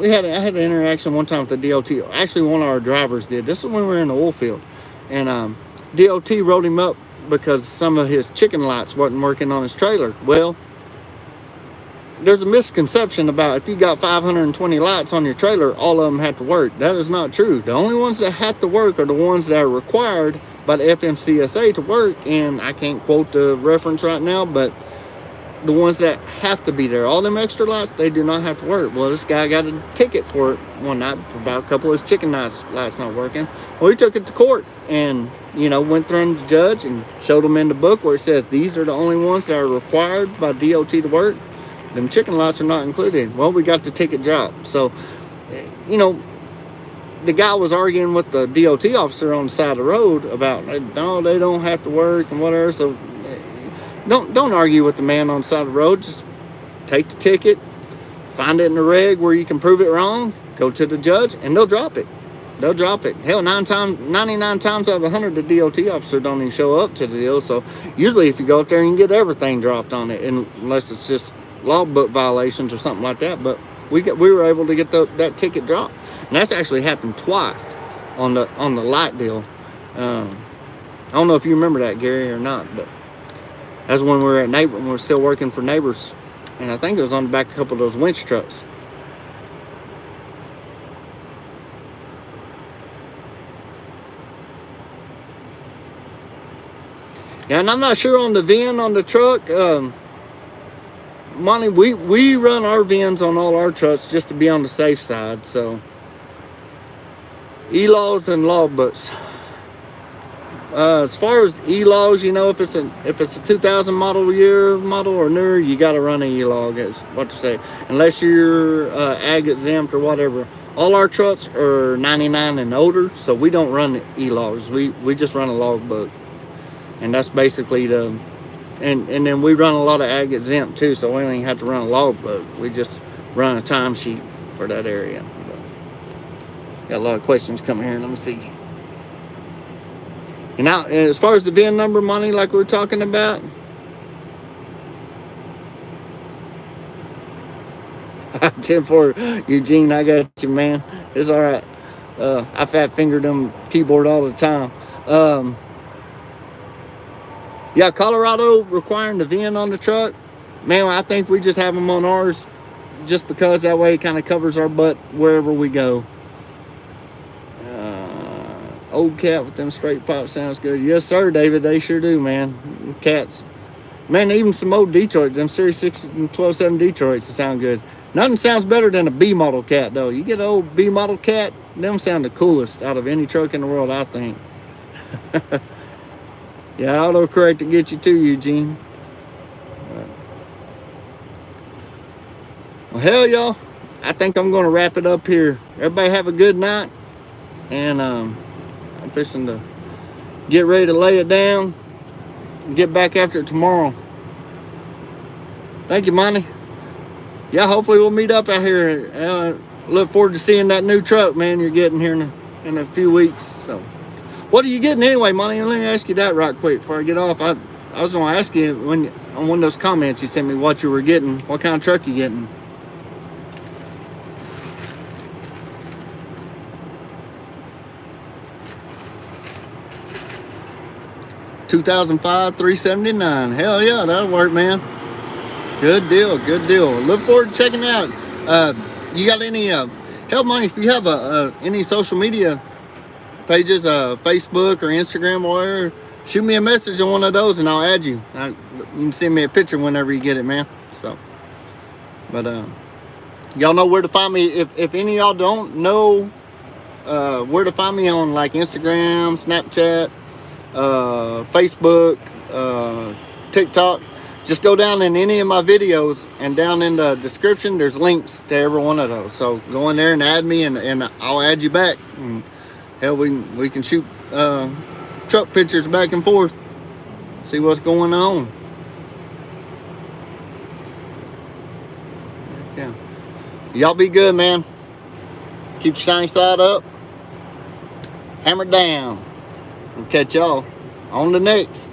I had an interaction one time with the DOT. Actually, one of our drivers did. This is when we were in the oil field, and DOT wrote him up because some of his chicken lights wasn't working on his trailer. Well, there's a misconception about if you got 520 lights on your trailer, all of them have to work. That is not true. The only ones that have to work are the ones that are required by the FMCSA to work, and I can't quote the reference right now, but the ones that have to be there, all them extra lights, they do not have to work. Well, this guy got a ticket for it one night for about a couple of his chicken lights not working. Well, he took it to court and, you know, went through the judge and showed him in the book where it says these are the only ones that are required by DOT to work. Them chicken lights are not included. Well, we got the ticket dropped. So, you know, the guy was arguing with the DOT officer on the side of the road about, no, they don't have to work and whatever. So don't argue with the man on the side of the road. Just take the ticket, find it in the reg where you can prove it wrong, go to the judge, and they'll drop it. They'll drop it. Hell, 99 times out of 100, the DOT officer don't even show up to the deal. So usually if you go up there, you can get everything dropped on it, unless it's just logbook violations or something like that. But we were able to get that ticket dropped. And that's actually happened twice on the light deal. I don't know if you remember that, Gary, or not, but that's when we were at when we were still working for Neighbors And I think it was on the back of a couple of those winch trucks. Yeah, and I'm not sure on the VIN on the truck. Monty, we run our VINs on all our trucks just to be on the safe side. So, E-laws and logbooks. As far as E-laws, you know, if it's a 2000 model or newer, you got to run an E-log. Is what to say, unless you're ag exempt or whatever. All our trucks are 99 and older, so we don't run E-logs. We just run a logbook, and that's basically the. And then we run a lot of ag exempt too, so we don't even have to run a logbook. We just run a timesheet for that area. Got a lot of questions coming here. Let me see. And now, as far as the VIN number, money, like we were talking about, 10-4, Eugene, I got you, man. It's all right. I fat fingered them keyboard all the time. Yeah, Colorado requiring the VIN on the truck. Man, I think we just have them on ours just because that way it kind of covers our butt wherever we go. Old cat with them straight pipes sounds good. Yes, sir, David. They sure do, man. Cats. Man, even some old Detroit, them Series 6 and 12.7 Detroits sound good. Nothing sounds better than a B model cat, though. You get an old B model cat, them sound the coolest out of any truck in the world, I think. Yeah, autocorrect to get you too, Eugene. Well, hell, y'all. I think I'm going to wrap it up here. Everybody have a good night. And I'm fixing to get ready to lay it down and get back after it tomorrow. Thank you, Monty. Yeah, hopefully we'll meet up out here. Look forward to seeing that new truck, man, you're getting here in a few weeks. So, what are you getting anyway, Monty? Let me ask you that right quick before I get off. I was going to ask you on one of those comments you sent me what you were getting. What kind of truck you getting? $2,005 $379. Hell yeah, that'll work, man. Good deal, good deal. Look forward to checking it out. You got any help, Monty? If you have any social media pages, Facebook or Instagram or whatever, shoot me a message on one of those and I'll add you. You can send me a picture whenever you get it, man. So, but y'all know where to find me. If any of y'all don't know where to find me on like Instagram, Snapchat, Facebook, TikTok, just go down in any of my videos and down in the description there's links to every one of those. So go in there and add me and I'll add you back. And hell, we can shoot truck pictures back and forth, see what's going on. Yeah. Y'all be good, man. Keep your shiny side up. Hammer down. We'll catch y'all on the next.